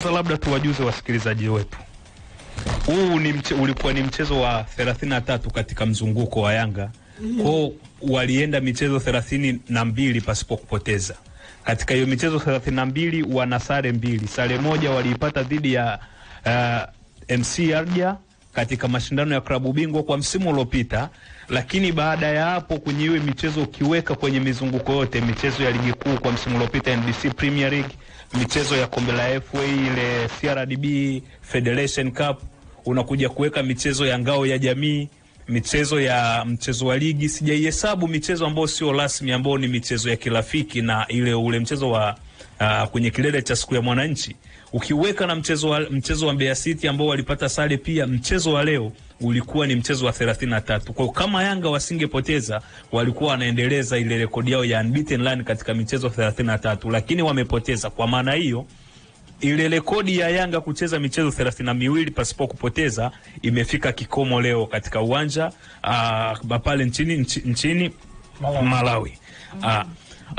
Labda tuwajuze wasikilizaji wetu. Huu ni ulikuwa ni mchezo wa 33 katika mzunguko wa Yanga. Kwa walienda michezo 32 pasipo kupoteza. Katika hiyo michezo 32 wana sare 2. Sare moja waliipata dhidi ya MC Alger katika mashindano ya klabu bingwa kwa msimu uliopita, lakini baada ya hapo kwenye hiyo michezo ukiweka kwenye mizunguko yote, michezo ya ligi kuu kwa msimu uliopita NBC Premier League, michezo ya kombe la FA ile CRDB Federation Cup, unakuja kuweka michezo ya ngao ya jamii, mchezo wa ligi, sijaihesabu michezo ambayo sio rasmi ambayo ni michezo ya kirafiki na ule mchezo wa kwenye kilele cha siku ya mwananchi. Ukiweka na mchezo wa Mbeya City ambao walipata sare pia, mchezo wa leo ulikuwa ni mchezo wa 33. Kwa kama Yanga wasingepoteza walikuwa wanaendeleza ile rekodi yao ya unbeaten run katika michezo 33, lakini wamepoteza. Kwa maana hiyo ile rekodi ya Yanga kucheza michezo 32 pasipo kupoteza imefika kikomo leo katika uwanja pale nchini Malawi.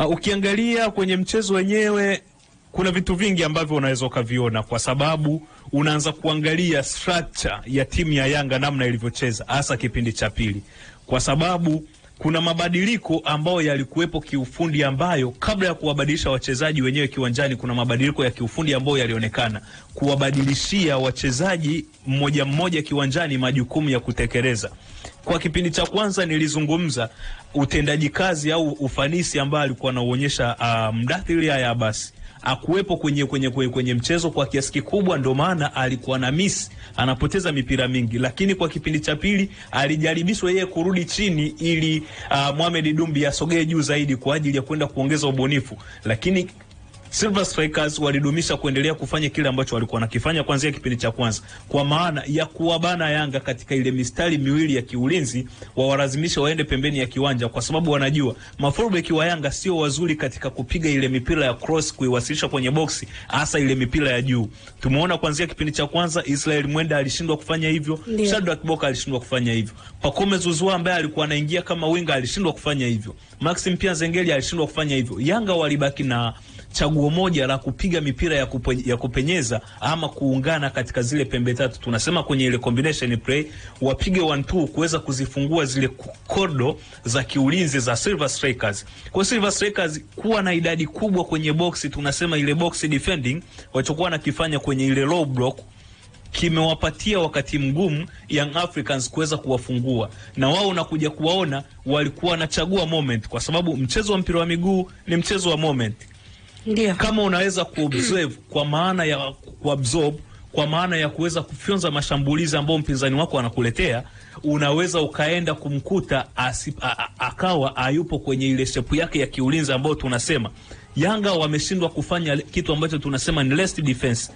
Ukiangalia kwenye mchezo wenyewe kuna vitu vingi ambavyo unaweza ukaviona, kwa sababu unaanza kuangalia structure ya timu ya Yanga namna ilivyocheza hasa kipindi cha pili, kwa sababu kuna mabadiliko ambayo yalikuwepo kiufundi ambayo kabla ya kuwabadilisha wachezaji wenyewe kiwanjani, kuna mabadiliko ya kiufundi ambayo yalionekana kuwabadilishia wachezaji mmoja mmoja kiwanjani majukumu ya kutekeleza. Kwa kipindi cha kwanza nilizungumza utendaji kazi au ufanisi ambao alikuwa anaonyesha Mdathili ya basi akuwepo kwenye mchezo kwa kiasi kikubwa, ndio maana alikuwa na miss, anapoteza mipira mingi. Lakini kwa kipindi cha pili alijaribishwa yeye kurudi chini ili Mohamed Dumbi asogee juu zaidi kwa ajili ya kwenda kuongeza ubunifu, lakini Silver Strikers walidumisha kuendelea kufanya kile ambacho walikuwa nakifanya kuanzia kipindi cha kwanza, kwa maana ya kuwabana Yanga katika ile mistari miwili ya kiulinzi, wawalazimisha waende pembeni ya kiwanja, kwa sababu wanajua mafullback wa Yanga sio wazuri katika kupiga ile mipira ya cross kuiwasilisha kwenye boxi, hasa ile mipira ya juu. Tumeona kuanzia kipindi cha kwanza Israel Mwenda alishindwa kufanya hivyo, Shadrack Boka alishindwa kufanya hivyo, Pacome Zouzoua ambaye alikuwa anaingia kama winga alishindwa kufanya hivyo, Maxim Pia Zengeli alishindwa kufanya hivyo. Yanga walibaki na chaguo moja la kupiga mipira ya kupenyeza ama kuungana katika zile pembe tatu, tunasema kwenye ile combination play, wapige 1-2 kuweza kuzifungua zile kordo za kiulinzi za Silver Strikers. Kwa Silver Strikers kuwa na idadi kubwa kwenye boxi, tunasema ile box defending walichokuwa nakifanya kwenye ile low block kimewapatia wakati mgumu Young Africans kuweza kuwafungua, na wao unakuja kuwaona walikuwa wanachagua moment, kwa sababu mchezo wa mpira wa miguu ni mchezo wa moment. Ndiyo. Kama unaweza kuobserve kwa maana ya kuabsorb, kwa maana ya kuweza kufyonza mashambulizi ambayo mpinzani wako anakuletea, unaweza ukaenda kumkuta akawa hayupo kwenye ile shape yake ya kiulinzi ambayo tunasema Yanga wameshindwa kufanya kitu ambacho tunasema ni rest defense.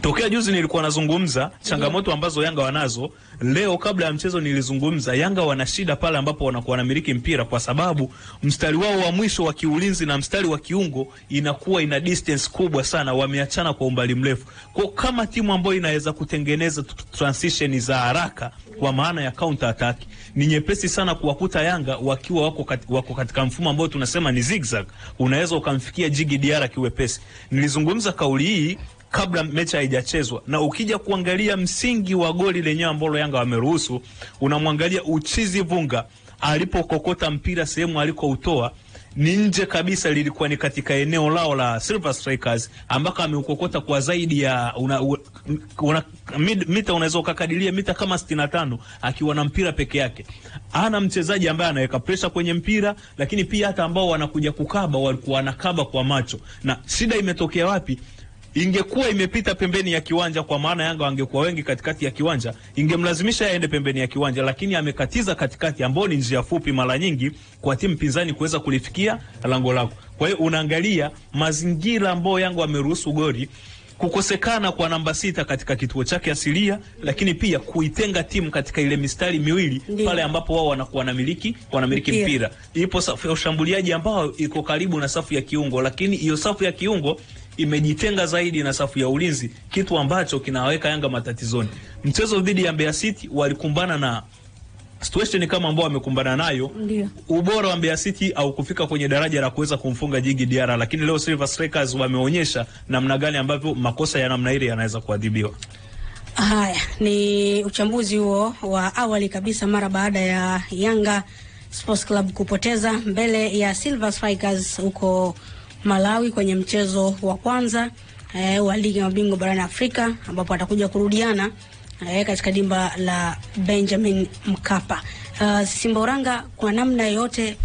Tokea juzi nilikuwa nazungumza changamoto ambazo Yanga wanazo. Leo kabla ya mchezo nilizungumza Yanga wana shida pale ambapo wanakuwa wanamiliki mpira, kwa sababu mstari wao wa mwisho wa kiulinzi na mstari wa kiungo inakuwa ina distance kubwa sana, wameachana kwa umbali mrefu. Kwa kama timu ambayo inaweza kutengeneza transition za haraka kwa maana ya counter attack, ni nyepesi sana kuwakuta Yanga wakiwa wako katika mfumo ambao tunasema ni zigzag. Unaweza ukamfikia Jigi Diarra kiwepesi. Nilizungumza kauli hii kabla mechi haijachezwa, na ukija kuangalia msingi wa goli lenyewe ambalo Yanga wameruhusu, unamwangalia Uchizi Vunga alipokokota mpira sehemu alikoutoa ni nje kabisa, lilikuwa ni katika eneo lao la Silver Strikers, ambako ameukokota kwa zaidi ya mita, unaweza ukakadiria mita kama 65 akiwa na mpira peke yake. Ana mchezaji ambaye anaweka pressure kwenye mpira, lakini pia hata ambao wanakuja kukaba walikuwa wanakaba kwa macho. Na shida imetokea wapi? Ingekuwa imepita pembeni ya kiwanja, kwa maana Yanga wangekuwa wengi katikati ya kiwanja, ingemlazimisha aende pembeni ya kiwanja, lakini amekatiza katikati ambao ni njia fupi mara nyingi kwa timu pinzani kuweza kulifikia lango lako. Kwa hiyo unaangalia mazingira ambayo Yanga wameruhusu goli, kukosekana kwa namba 6 katika kituo chake asilia, lakini pia kuitenga timu katika ile mistari miwili pale ambapo wao wanakuwa wanamiliki mpira. Ipo safu ya ushambuliaji ambao iko karibu na safu ya kiungo, lakini hiyo safu ya kiungo imejitenga zaidi na safu ya ulinzi, kitu ambacho kinaweka Yanga matatizoni. Mchezo dhidi ya Mbeya City walikumbana na situation kama ambao wamekumbana nayo, ubora wa Mbeya City au kufika kwenye daraja la kuweza kumfunga Djigui Diarra, lakini leo Silver Strikers wameonyesha namna gani ambavyo makosa ya namna ile yanaweza kuadhibiwa. Haya ni uchambuzi huo wa awali kabisa mara baada ya Yanga Sports Club kupoteza mbele ya Silver Strikers huko Malawi kwenye mchezo wa kwanza wa ligi ya mabingwa barani Afrika, ambapo atakuja kurudiana katika dimba la Benjamin Mkapa. Simbauranga, kwa namna yote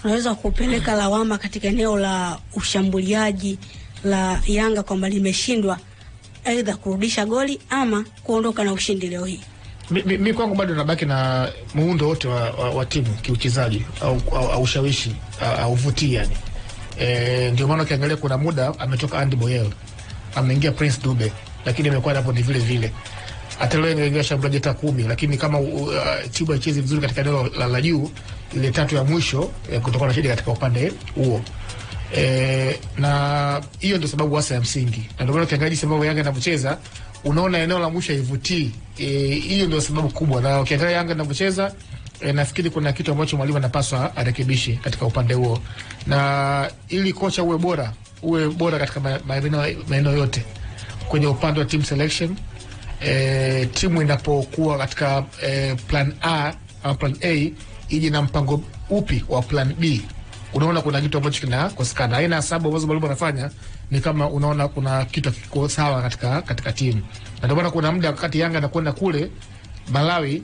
unaweza kupeleka lawama katika eneo la ushambuliaji la Yanga kwamba limeshindwa aidha kurudisha goli ama kuondoka na ushindi leo hii? Mimi kwangu bado nabaki na muundo wote wa timu kiuchezaji au ushawishi au vuti yani. Ndio maana ukiangalia kuna muda ametoka Andy Boyel, ameingia Prince Dube, lakini imekuwa hapo ni vile vile. Hata leo ingeingia shambuliaji hata 10, lakini kama timu haichezi vizuri katika eneo la juu, ile tatu ya mwisho kutokana na shida katika upande huo. Na hiyo ndio sababu hasa ya msingi. Na ndio maana ukiangalia sababu Yanga inapocheza, unaona eneo la mwisho haivutii. Hiyo ndio sababu kubwa. Na ukiangalia Yanga inapocheza, nafikiri kuna kitu ambacho mwalimu anapaswa arekebishe katika upande huo. Na ili kocha uwe bora katika maeneo yote kwenye upande wa team selection, timu inapokuwa katika plan A au plan A, ije na mpango upi wa plan B. Unaona kuna kitu ambacho kinakosekana. Aina sababu ambazo mwalimu anafanya ni kama unaona kuna kitu kiko sawa katika timu. Na ndio maana kuna muda wakati Yanga anakwenda kule Malawi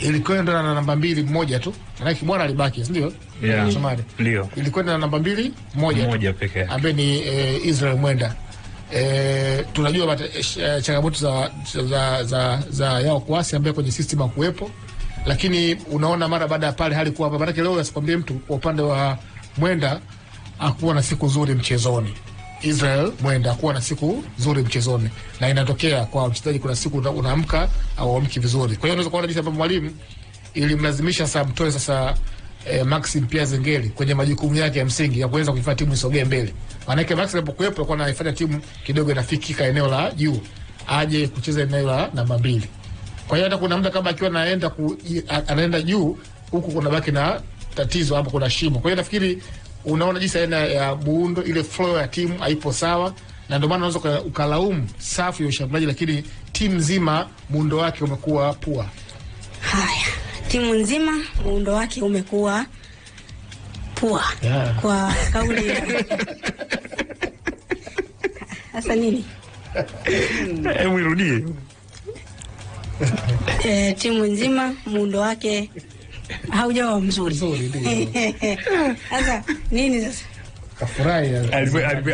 ilikwenda na namba 2 moja tu. Na Kibwana alibaki, ndio? Yeah. Somali. Ndio. Ilikwenda na namba 2 moja pekee, ambaye ni Israel Mwenda. Tunajua changamoto za yao kuasi ambaye kwenye system hakuepo, lakini unaona mara baada ya pale hali kuwa hapa. Maana leo asikwambie mtu kwa upande wa Mwenda hakuwa na siku nzuri mchezoni. Israel Mwenda hakuwa na siku nzuri mchezoni, na inatokea kwa mchezaji kuna siku unaamka au amki vizuri. Kwa hiyo unaweza kuona jinsi ambavyo mwalimu ilimlazimisha sasa mtoe sasa Maxim Pia Zengeli kwenye majukumu yake ya msingi ya kuweza kuifanya timu isogee mbele. Maana yake Maxim alipokuwepo alikuwa anaifanya timu kidogo inafikika eneo la juu, aje kucheza eneo la namba 2. Kwa hiyo hata kuna muda kama akiwa anaenda juu huku kuna baki na tatizo hapo, kuna shimo. Kwa hiyo nafikiri unaona jinsi aina ya muundo, ile flow ya timu haipo sawa, na ndio maana unaweza ukalaumu safu ya ushambuliaji, lakini timu nzima muundo wake umekuwa pua. Haya, timu nzima muundo wake umekuwa pua. Yeah. Kwa kauli sasa nini? Hebu irudie. Timu nzima muundo wake haujawa mzuri. Sasa nini sasa? Kafurahi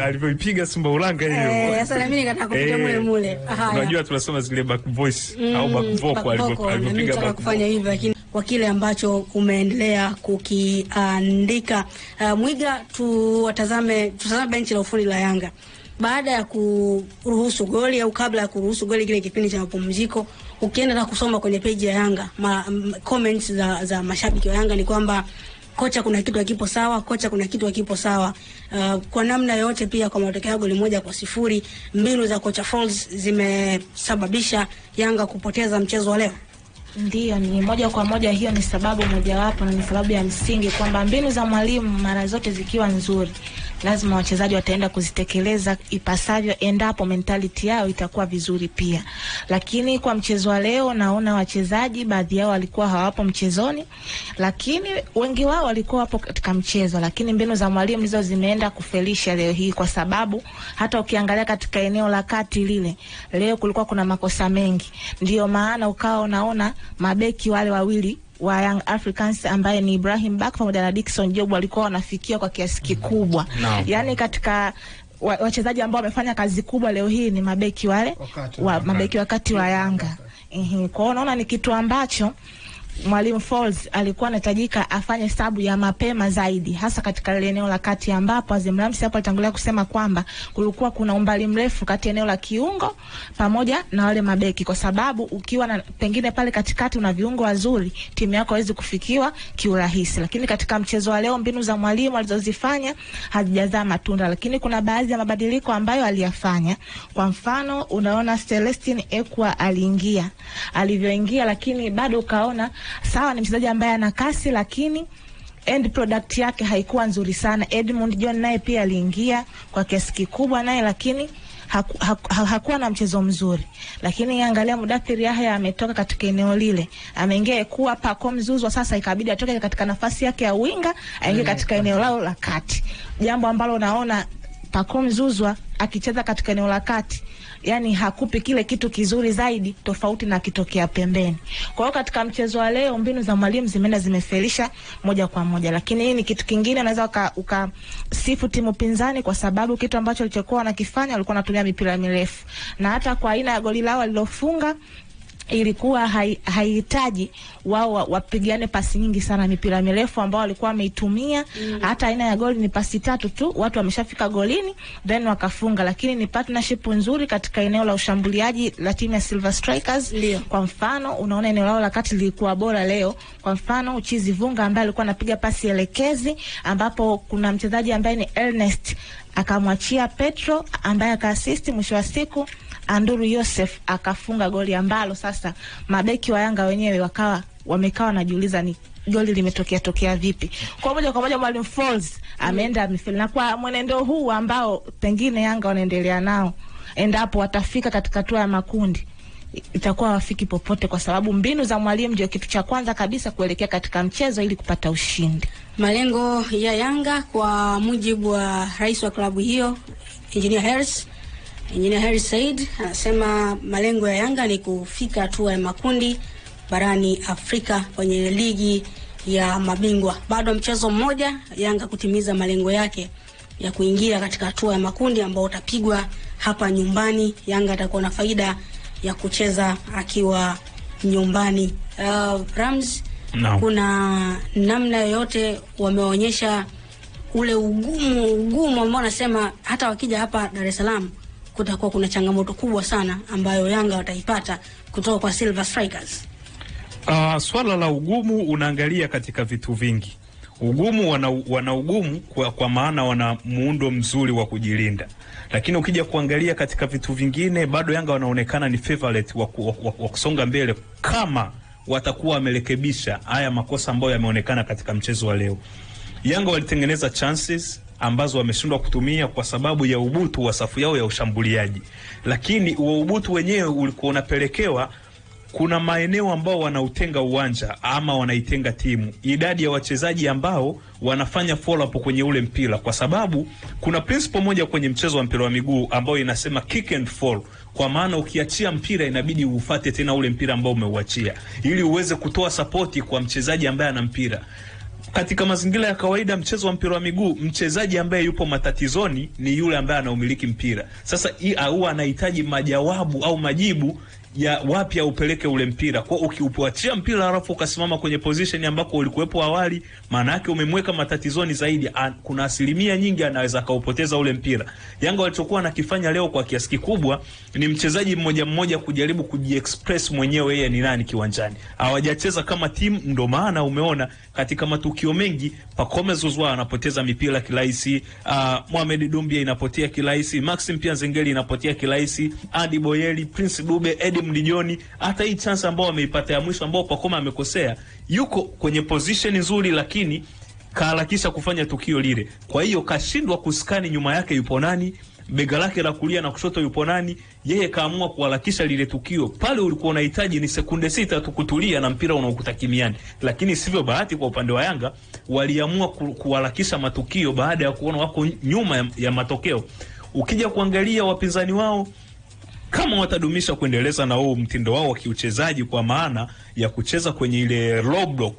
alivyoipiga Simbauranga hiyo. Sasa na mimi nataka kupita mule. Unajua tunasema zile back voice au back vocal alivyopiga back kufanya hivyo, lakini kwa kile ambacho umeendelea kukiandika, Mwiga, tutazame benchi la ufundi la Yanga baada ya kuruhusu goli au kabla ya kuruhusu goli kile kipindi cha mapumziko. Ukienda na kusoma kwenye page ya Yanga comments za mashabiki wa Yanga ni kwamba kocha kuna kitu hakipo sawa, kocha kuna kitu hakipo sawa. Kwa namna yote, pia kwa matokeo ya goli 1-0, mbinu za kocha Falls zimesababisha Yanga kupoteza mchezo wa leo. Ndiyo, ni moja kwa moja, hiyo ni sababu mojawapo na ni sababu ya msingi kwamba mbinu za mwalimu mara zote zikiwa nzuri, lazima wachezaji wataenda kuzitekeleza ipasavyo endapo mentality yao itakuwa vizuri pia. Lakini kwa mchezo wa leo naona wachezaji baadhi yao walikuwa hawapo mchezoni, lakini wengi wao walikuwa wapo katika mchezo, lakini mbinu za mwalimu hizo zimeenda kufelisha leo hii, kwa sababu hata ukiangalia katika eneo la kati lile leo kulikuwa kuna makosa mengi. Ndio maana ukawa unaona mabeki wale wawili wa Young Africans ambaye ni Ibrahim Bak pamoja na Dickson Job walikuwa wanafikia kwa kiasi kikubwa. Yani katika wachezaji ambao wamefanya kazi kubwa leo hii ni mabeki wale mabeki wakati wa Yanga. Kwa hiyo unaona ni kitu ambacho Mwalimu Falls alikuwa anahitajika afanye sabu ya mapema zaidi, hasa katika eneo la kati, ambapo Azim Ramsi hapo alitangulia kusema kwamba kulikuwa kuna umbali mrefu kati eneo la kiungo pamoja na wale mabeki, kwa sababu ukiwa na pengine pale katikati una viungo wazuri, timu yako haiwezi kufikiwa kiurahisi. Lakini katika mchezo wa leo mbinu za mwalimu alizozifanya hazijazaa matunda, lakini kuna baadhi ya mabadiliko ambayo aliyafanya. Kwa mfano, unaona Celestine Ekwa alivyoingia, lakini bado ukaona Sawa, ni mchezaji ambaye ana kasi, lakini end product yake haikuwa nzuri sana. Edmund John naye pia aliingia kwa kiasi kikubwa naye, lakini hakuwa na mchezo mzuri. Lakini angalia Mudathir Yahya ametoka katika eneo lile, ameingia kuwa Pacome Zouzoua, sasa ikabidi atoke katika nafasi yake ya winga aingie katika eneo lao la kati, jambo ambalo naona Pacome Zouzoua akicheza katika eneo la kati, yani hakupi kile kitu kizuri zaidi tofauti na kitokea pembeni. Kwa hiyo katika mchezo wa leo mbinu za mwalimu zimeenda zimefelisha moja kwa moja. Lakini hii ni kitu kingine, unaweza ukasifu timu pinzani kwa sababu kitu ambacho walichokuwa wanakifanya walikuwa wanatumia mipira mirefu, na hata kwa aina ya goli lao walilofunga ilikuwa haihitaji wao wapigane pasi nyingi sana, mipira mirefu ambao walikuwa wameitumia. Hata aina ya goli ni pasi 3 tu, watu wameshafika golini then wakafunga. Lakini ni partnership nzuri katika eneo la ushambuliaji la timu ya Silver Strikers. Kwa mfano unaona eneo lao la kati lilikuwa bora leo. Kwa mfano Uchizi Vunga ambaye alikuwa anapiga pasi elekezi, ambapo kuna mchezaji ambaye ni Ernest akamwachia Petro ambaye akaassist, mwisho wa siku Anduru Yosef akafunga goli ambalo sasa mabeki wa Yanga wenyewe wamekaa wanajiuliza ni goli limetokea vipi. Kwa moja Mwalimu Falls ameenda amefeli, na kwa mwenendo huu ambao pengine Yanga wanaendelea nao, endapo watafika katika hatua ya makundi, itakuwa wafiki popote, kwa sababu mbinu za mwalimu ndio kitu cha kwanza kabisa kuelekea katika mchezo ili kupata ushindi. Malengo ya Yanga kwa mujibu wa rais wa klabu hiyo Engineer Harris Said anasema malengo ya Yanga ni kufika hatua ya makundi barani Afrika kwenye ligi ya mabingwa. Bado mchezo mmoja Yanga kutimiza malengo yake ya kuingia katika hatua ya makundi ambao utapigwa hapa nyumbani. Yanga atakuwa na faida ya kucheza akiwa nyumbani. Rams, kuna namna yoyote wameonyesha ule ugumu ambao nasema hata wakija hapa Dar es Salaam kutakuwa kuna changamoto kubwa sana ambayo Yanga wataipata kutoka kwa Silver Strikers? Swala la ugumu unaangalia katika vitu vingi. Ugumu wana ugumu kwa maana wana muundo mzuri wa kujilinda. Lakini ukija kuangalia katika vitu vingine bado Yanga wanaonekana ni favorite wa kusonga mbele kama watakuwa wamerekebisha haya makosa ambayo yameonekana katika mchezo wa leo. Yanga walitengeneza chances ambazo wameshindwa kutumia kwa sababu ya ubutu wa safu yao ya ushambuliaji. Lakini ubutu wenyewe ulikuwa unapelekewa, kuna maeneo ambao wanautenga uwanja ama wanaitenga timu, idadi ya wachezaji ambao wanafanya follow up kwenye ule mpira, kwa sababu kuna principle moja kwenye mchezo wa mpira wa miguu ambao inasema kick and fall. Kwa maana ukiachia mpira inabidi ufuate tena ule mpira ambao umeuachia ili uweze kutoa support kwa mchezaji ambaye ana mpira. Katika mazingira ya kawaida mchezo wa mpira wa miguu, mchezaji ambaye yupo matatizoni ni yule ambaye anaumiliki mpira. Sasa huwa anahitaji majawabu au majibu ya wapi upeleke ule mpira. Kwa ukiupoachia mpira alafu ukasimama kwenye position ambako ulikuwepo awali, maana yake umemweka matatizoni zaidi. Kuna asilimia nyingi anaweza kaupoteza ule mpira. Yanga walichokuwa nakifanya leo kwa kiasi kikubwa ni mchezaji mmoja kujaribu kujiexpress mwenyewe yeye ni nani kiwanjani. Hawajacheza kama timu, ndo maana umeona katika matukio mengi Pacome Zouzoua anapoteza mipira kirahisi, Mohamed Doumbia inapotea kirahisi, Maxim pia Nzengeli inapotea kirahisi, Andy Boyeli, Prince Dube, Edmund John. Hata hii chance ambao wameipata ya mwisho ambao Pacome amekosea, yuko kwenye position nzuri lakini kaharakisha kufanya tukio lile. Kwa hiyo kashindwa kuskani nyuma yake yupo nani, bega lake la kulia na kushoto yupo nani. Yeye kaamua kuharakisha lile tukio. Pale ulikuwa unahitaji ni sekunde 6 tu kutulia na mpira unaokuta kimiani. Lakini sivyo bahati kwa upande wa Yanga, waliamua kuharakisha matukio baada ya kuona wako nyuma ya matokeo. Ukija kuangalia wapinzani wao, kama watadumisha kuendeleza na huu mtindo wao wa kiuchezaji, kwa maana ya kucheza kwenye ile low block,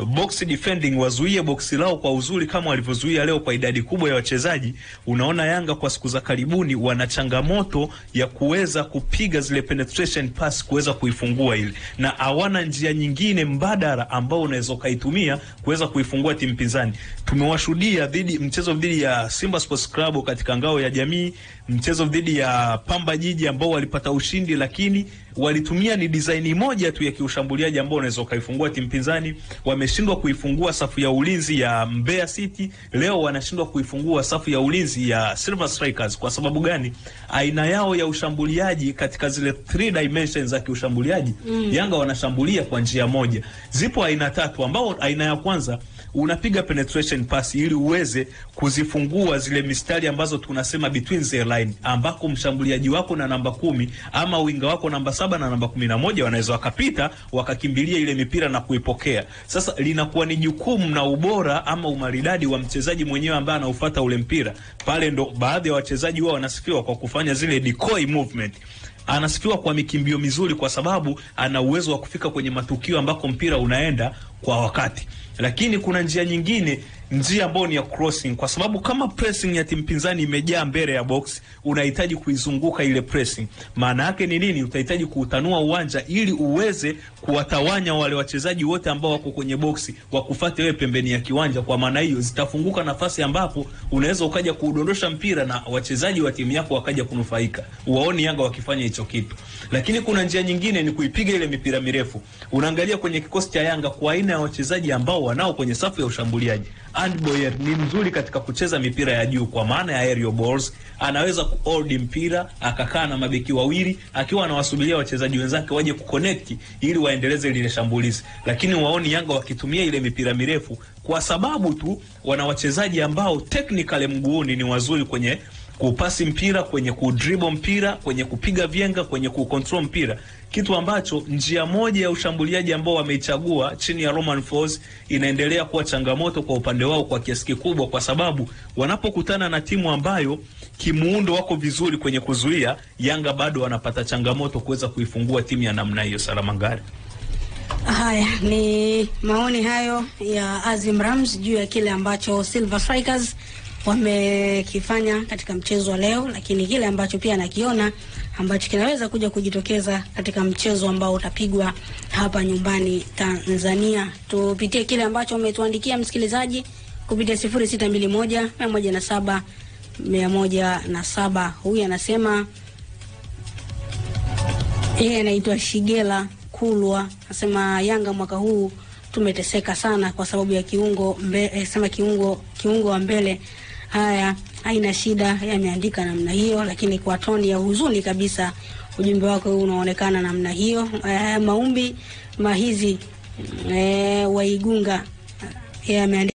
box defending, wazuie box lao kwa uzuri kama walivyozuia leo kwa idadi kubwa ya wachezaji, unaona Yanga kwa siku za karibuni wana changamoto ya kuweza kupiga zile penetration pass kuweza kuifungua ile, na hawana njia nyingine mbadala ambao unaweza kaitumia kuweza kuifungua timu pinzani. Tumewashuhudia mchezo dhidi ya Simba Sports Club katika ngao ya jamii, mchezo dhidi ya Pamba Jiji ambao walipata ushindi, lakini walitumia ni design moja tu ya kiushambuliaji ambao unaweza kaifungua timu pinzani. wameshindwa kuifungua safu ya ulinzi ya Mbeya City, leo wanashindwa kuifungua safu ya ulinzi ya Silver Strikers. Kwa sababu gani? Aina yao ya ushambuliaji katika zile 3 dimensions za kiushambuliaji, Yanga wanashambulia kwa njia moja. Zipo aina tatu, ambao aina ya kwanza unapiga penetration pass ili uweze kuzifungua zile mistari ambazo tunasema between the line, ambako mshambuliaji wako na namba 10 ama winga wako namba 7 na namba 11 wanaweza wakapita wakakimbilia ile mipira na kuipokea. Sasa linakuwa ni jukumu na ubora ama umaridadi wa mchezaji mwenyewe ambaye anaufuata ule mpira. Pale ndo baadhi ya wachezaji wao wanasifiwa kwa kufanya zile decoy movement. Anasifiwa kwa mikimbio mizuri kwa sababu ana uwezo wa kufika kwenye matukio ambako mpira unaenda kwa wakati. Lakini kuna njia nyingine, njia ambayo ni ya crossing, kwa sababu kama pressing ya timu pinzani imejaa mbele ya box, unahitaji kuizunguka ile pressing. Maana yake ni nini? Utahitaji kuutanua uwanja ili uweze kuwatawanya wale wachezaji wote ambao wako kwenye boxi wakufuate wewe pembeni ya kiwanja. Kwa maana hiyo zitafunguka nafasi ambapo unaweza ukaja kuudondosha mpira na wachezaji wa timu yako wakaja kunufaika. Uwaoni Yanga wakifanya hicho kitu. Lakini kuna njia nyingine, ni kuipiga ile mipira mirefu. Unaangalia kwenye kikosi cha Yanga kwa aina ya wachezaji ambao wanao kwenye safu ya ushambuliaji. And Boyer ni mzuri katika kucheza mipira ya juu kwa maana ya aerial balls. Anaweza kuhold mpira akakaa na mabeki wawili akiwa anawasubiria wachezaji wenzake waje kuconnect ili waendeleze ile shambulizi. Lakini waoni Yanga wakitumia ile mipira mirefu kwa sababu tu wana wachezaji ambao technically mguuni ni wazuri kwenye kupasi mpira, kwenye kudribble mpira, kwenye kupiga vienga, kwenye kucontrol mpira. Kitu ambacho njia moja ya ushambuliaji ambao wameichagua chini ya Romain Folz inaendelea kuwa changamoto kwa upande wao kwa kiasi kikubwa, kwa sababu wanapokutana na timu ambayo kimuundo wako vizuri kwenye kuzuia, Yanga bado wanapata changamoto kuweza kuifungua timu ya namna hiyo. Salama Ngari. Haya ni maoni hayo ya Azim Rams juu ya kile ambacho Silver Strikers wamekifanya katika mchezo wa leo, lakini kile ambacho pia nakiona ambacho kinaweza kuja kujitokeza katika mchezo ambao utapigwa hapa nyumbani Tanzania. Tupitie kile ambacho umetuandikia msikilizaji kupitia 0621 107 107. Huyu anasema yeye anaitwa Shigela Kulwa, anasema Yanga mwaka huu tumeteseka sana kwa sababu ya kiungo wa mbele. Haya, haina shida, yameandika namna hiyo, lakini kwa toni ya huzuni kabisa ujumbe wako unaonekana namna hiyo. Maumbi Mahizi Waigunga, yeye ameandika